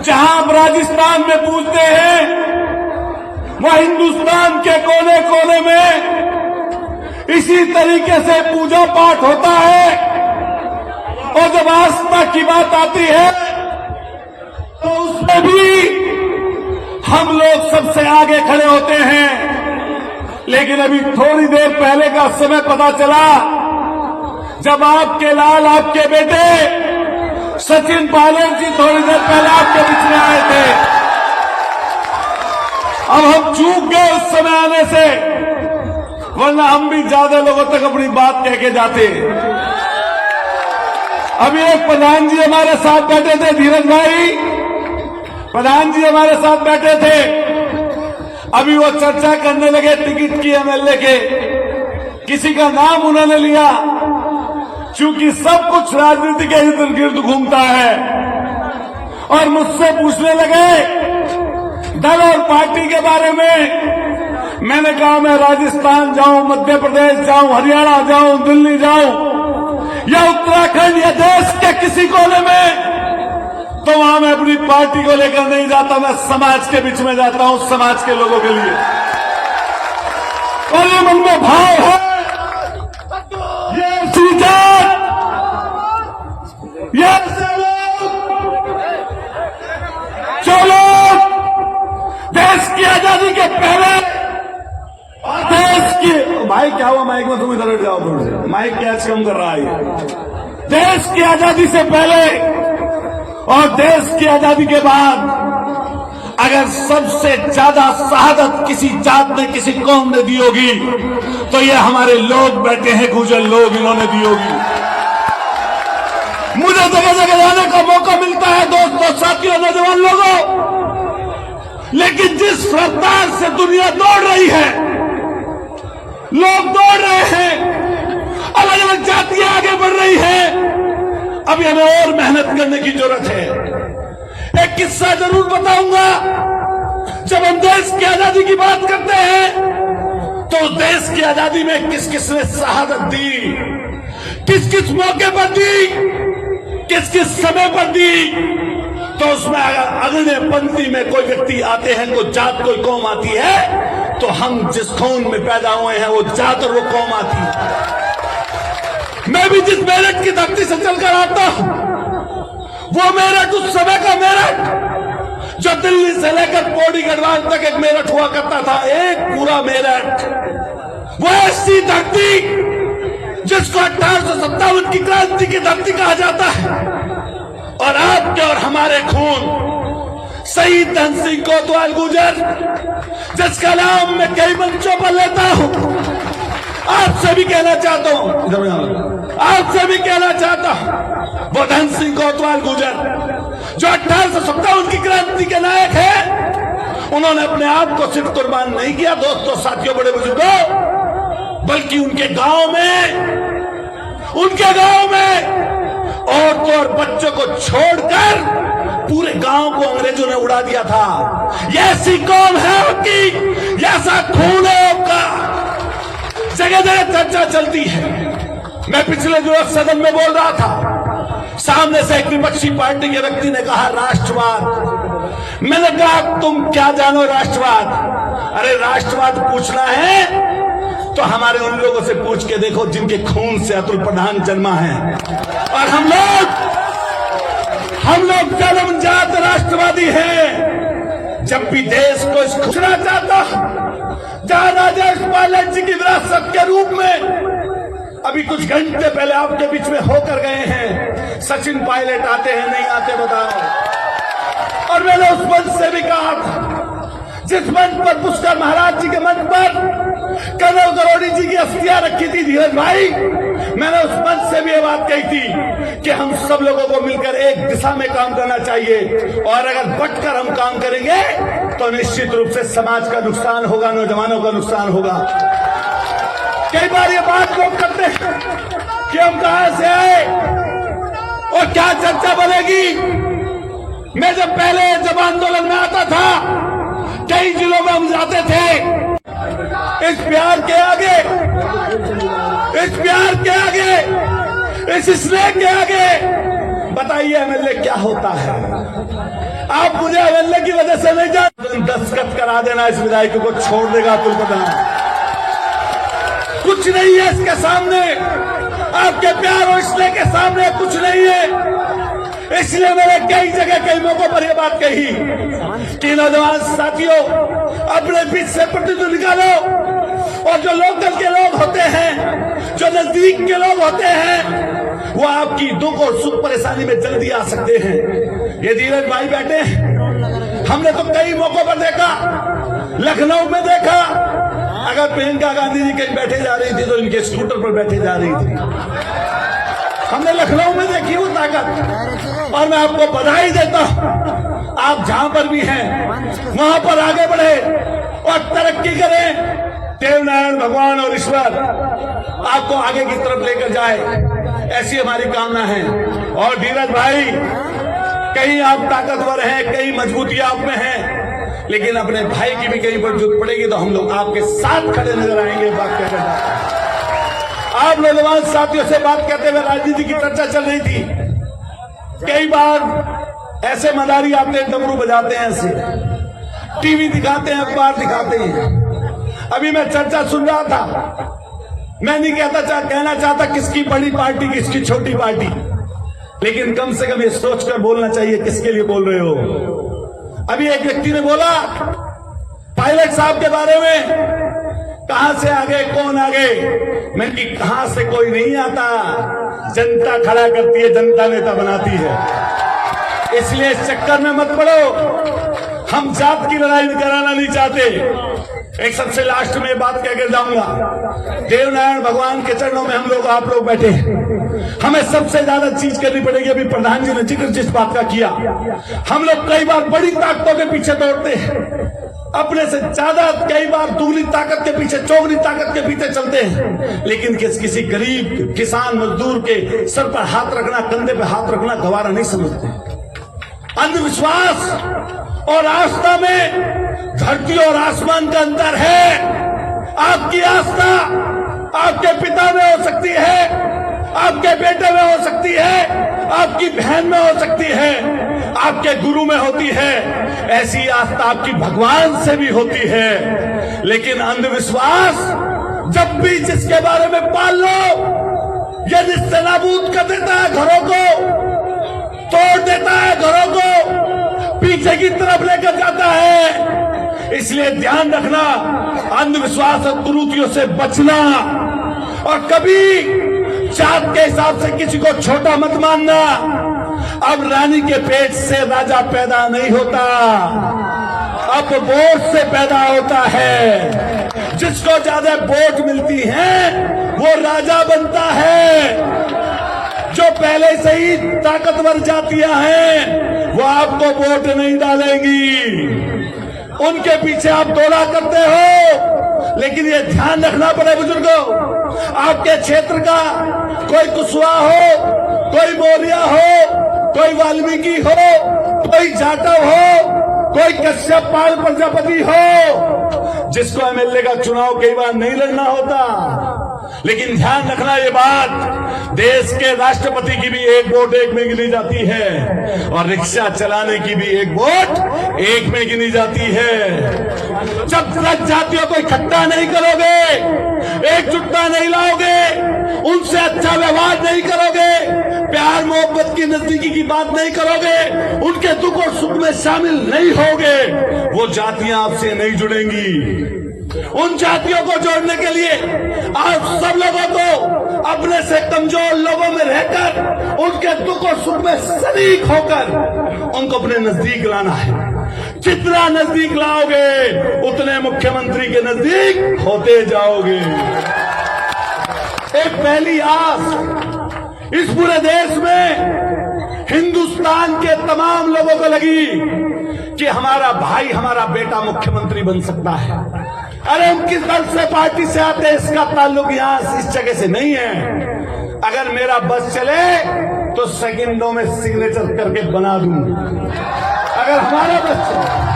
जहां आप राजस्थान में पूजते हैं वह हिंदुस्तान के कोने कोने में इसी तरीके से पूजा पाठ होता है। और जब आस्था की बात आती है तो उसमें भी हम लोग सबसे आगे खड़े होते हैं। लेकिन अभी थोड़ी देर पहले का समय पता चला जब आपके लाल, आपके बेटे सचिन पायलट जी थोड़ी देर पहले आपके बीच में आए थे। अब हम चूक गए उस समय आने से, वरना हम भी ज्यादा लोगों तक अपनी बात कह के जाते। अभी एक प्रधान जी हमारे साथ बैठे थे, धीरज भाई प्रधान जी हमारे साथ बैठे थे। अभी वो चर्चा करने लगे टिकट की, एमएलए के, किसी का नाम उन्होंने लिया। चूंकि सब कुछ राजनीति के इर्द गिर्द घूमता है और मुझसे पूछने लगे दल और पार्टी के बारे में। मैंने कहा मैं राजस्थान जाऊं, मध्य प्रदेश जाऊं, हरियाणा जाऊं, दिल्ली जाऊं या उत्तराखंड या देश के किसी कोने में, तो वहां मैं अपनी पार्टी को लेकर नहीं जाता, मैं समाज के बीच में जाता हूं, समाज के लोगों के लिए। और ये मन में भाव है, ये सीजन, ये जो लोग देश की आजादी के पहले और देश की, भाई क्या हुआ माइक में, तुम इधर बैठ जाओ, थोड़ी से माइक कैच कम कर रहा है। देश की आजादी से पहले और देश की आजादी के बाद अगर सबसे ज्यादा शहादत किसी जात ने, किसी कौम ने दी होगी तो ये हमारे लोग बैठे हैं, गुजर लोग, इन्होंने दी होगी। मुझे जगह जगह जाने का मौका मिलता है दोस्तों, साथियों, नौजवान लोगों, लेकिन जिस रफ्तार से दुनिया दौड़ रही है, लोग दौड़ रहे हैं, अलग अलग जातियां आगे बढ़ रही हैं, अभी हमें और मेहनत करने की जरूरत है। एक किस्सा जरूर बताऊंगा। जब हम देश की आजादी की बात करते हैं तो देश की आजादी में किस किस ने शहादत दी, किस किस मौके पर दी, किस किस समय पर दी, तो उसमें अगले पंक्ति में कोई व्यक्ति आते हैं, कोई जात, कोई कौम आती है, तो हम जिस खून में पैदा हुए हैं वो जात और वो कौम आती है। मैं भी जिस मेरठ की धरती से चलकर आता हूं, वो मेरठ उस समय का मेरठ जो दिल्ली से लेकर पौड़ी गढ़वाल तक एक मेरठ हुआ करता था, एक पूरा मेरठ। वो ऐसी धरती जिसको 1857 की क्रांति की धरती कहा जाता है। और आपके और हमारे खून शहीद धन सिंह कोतवाल गुर्जर, जिसका नाम मैं कई मंचों पर लेता हूं, आपसे भी कहना चाहता हूं, आपसे भी कहना चाहता हूं, वो धन सिंह कोतवाल गुर्जर जो 1857 की क्रांति के नायक है, उन्होंने अपने आप को सिर्फ कुर्बान नहीं किया दोस्तों, साथियों, बड़े बुजुर्गों, बल्कि उनके गांव में औरतों और बच्चों को छोड़कर पूरे गांव को अंग्रेजों ने उड़ा दिया था। ये ऐसी कौम है आपकी, ऐसा खून है आपका, जगह जगह चर्चा चलती है। मैं पिछले दिनों सदन में बोल रहा था, सामने से एक विपक्षी पार्टी के व्यक्ति ने कहा राष्ट्रवाद। मैंने कहा तुम क्या जानो राष्ट्रवाद? अरे राष्ट्रवाद पूछना है तो हमारे उन लोगों से पूछ के देखो जिनके खून से अतुल प्रधान जन्मा है। और हम लोग जन्मजात राष्ट्रवादी हैं। जब भी देश को खुशना चाहता, जहां राजेश पायलट जी की विरासत के रूप में अभी कुछ घंटे पहले आपके बीच में होकर गए हैं, सचिन पायलट आते हैं नहीं आते बताओ। और मैंने उस मंच से भी कहा था, जिस मंच पर पुष्कर महाराज जी के मंच पर कर्नल गरोड़ी जी की अस्थियां रखी थी धीरज भाई, मैंने उस मंच से भी ये बात कही थी कि हम सब लोगों को मिलकर एक दिशा में काम करना चाहिए, और अगर बंटकर हम काम करेंगे तो निश्चित रूप से समाज का नुकसान होगा, नौजवानों का नुकसान होगा। कई बार ये बात लोग करते हैं कि हम कहां से आए और क्या चर्चा बनेगी। मैं जब आंदोलन में आता था, कई जिलों में हम जाते थे, इस प्यार के आगे, इस स्नेह के आगे बताइए एमएलए क्या होता है। आप मुझे अवेल्ले की वजह से नहीं जानते, दस्तखत करा देना इस विधायक को छोड़ देगा अतुल प्रधान। कुछ नहीं है इसके सामने, आपके प्यार और स्नेह के सामने कुछ नहीं है। इसलिए मैंने कई जगह कई मौकों पर यह बात कही कि नौजवान साथियों, अपने बीच से प्रतिनिधि निकालो, और जो लोकल के लोग होते हैं, जो नजदीक के लोग होते हैं, वो आपकी दुख और सुख परेशानी में जल्दी आ सकते हैं। ये धीरज भाई बैठे हैं, हमने तो कई मौकों पर देखा, लखनऊ में देखा, अगर प्रियंका गांधी जी कहीं बैठे जा रही थी तो इनके स्कूटर पर बैठे जा रही थी। हमने लखनऊ में देखी वो ताकत, और मैं आपको बधाई देता हूं, आप जहां पर भी हैं वहां पर आगे बढ़े और तरक्की करें। देवनारायण भगवान और ईश्वर आपको आगे की तरफ लेकर जाए, ऐसी हमारी कामना है। और धीरज भाई, कहीं आप ताकतवर हैं, कहीं मजबूती आप में है, लेकिन अपने भाई की भी कहीं पर जरूरत पड़ेगी तो हम लोग आपके साथ खड़े नजर आएंगे। बात कहते हैं आप नौजवान साथियों से बात करते हुए राजनीति की चर्चा चल रही थी। कई बार ऐसे मदारी आते हैं, डमरू बजाते हैं, ऐसे टीवी दिखाते हैं, अखबार दिखाते हैं। अभी मैं चर्चा सुन रहा था, मैं नहीं कहना चाहता किसकी बड़ी पार्टी किसकी छोटी पार्टी, लेकिन कम से कम ये सोचकर बोलना चाहिए किसके लिए बोल रहे हो। अभी एक व्यक्ति ने बोला पायलट साहब के बारे में, कहां से आगे, कौन आगे। मैं कि कहां से कोई नहीं आता, जनता खड़ा करती है, जनता नेता बनाती है। इसलिए इस चक्कर में मत पड़ो, हम जात की लड़ाई कराना नहीं चाहते। एक सबसे लास्ट में बात कहकर जाऊंगा, देवनारायण भगवान के चरणों में हम लोग, आप लोग बैठे, हमें सबसे ज्यादा चीज करनी पड़ेगी। अभी प्रधान जी ने जिक्र जिस बात का किया, हम लोग कई बार बड़ी ताकतों के पीछे दौड़ते हैं, अपने से ज्यादा कई बार दुगनी ताकत के पीछे, चौगनी ताकत के पीछे चलते हैं, लेकिन किसी गरीब किसान मजदूर के सर पर हाथ रखना, कंधे पे हाथ रखना गवारा नहीं समझते। अंधविश्वास और आस्था में धरती और आसमान का अंतर है। आपकी आस्था आपके पिता में हो सकती है, आपके बेटे में हो सकती है, आपकी बहन में हो सकती है, आपके गुरु में होती है। ऐसी आस्था आपकी भगवान से भी होती है। लेकिन अंधविश्वास जब भी जिसके बारे में पाल लो, यह निश्चय नाबूद कर देता है घरों को, तोड़ देता है घरों को, पीछे की तरफ लेकर जाता है। इसलिए ध्यान रखना, अंधविश्वास और कुरीतियों से बचना, और कभी जात के हिसाब से किसी को छोटा मत मानना। अब रानी के पेट से राजा पैदा नहीं होता, अब वोट से पैदा होता है। जिसको ज्यादा वोट मिलती है वो राजा बनता है। जो पहले से ही ताकतवर जातियां हैं वो आपको वोट नहीं डालेंगी, उनके पीछे आप दौड़ा करते हो। लेकिन ये ध्यान रखना पड़े बुजुर्गों, आपके क्षेत्र का कोई कुशवाहा हो, कोई मौर्य हो, कोई वाल्मीकि हो, कोई जाटव हो, कोई कश्यप पाल प्रजापति हो, जिसको एमएलए का चुनाव कई बार नहीं लड़ना होता। लेकिन ध्यान रखना ये बात, देश के राष्ट्रपति की भी एक वोट एक में गिनी जाती है, और रिक्शा चलाने की भी एक वोट एक में गिनी जाती है। जब तक जातियों को इकट्ठा नहीं करोगे, एकजुटता नहीं लाओगे, उनसे अच्छा व्यवहार नहीं करोगे, प्यार मोहब्बत की नजदीकी की बात नहीं करोगे, उनके दुख और सुख में शामिल नहीं होगे, वो जातियां आपसे नहीं जुड़ेंगी। उन जातियों को जोड़ने के लिए आप सब लोगों को अपने से कमजोर लोगों में रहकर, उनके दुख और सुख में शरीक होकर उनको अपने नजदीक लाना है। जितना नजदीक लाओगे उतने मुख्यमंत्री के नजदीक होते जाओगे। एक पहली आस इस पूरे देश में हिंदुस्तान के तमाम लोगों को लगी कि हमारा भाई, हमारा बेटा मुख्यमंत्री बन सकता है। अरे हम किस दल से, पार्टी से आते हैं, इसका ताल्लुक यहां इस जगह से नहीं है। अगर मेरा बस चले तो सेकंडों में सिग्नेचर करके बना दूं। अगर हमारा बस चले